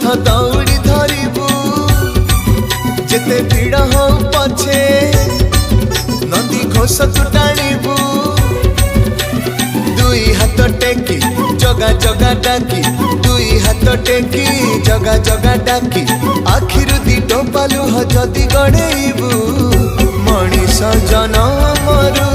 रथ दौड़ी धरिबू जेते भीड़ हो पछे नदी घोष तू टाणीबू दुई हाथ टेकी जगा जगा डाकी दुई हाथ टेकी जगा जगा डाकी आखिरु दिटो पालु जदि गड़ेबू मनीष जनमरु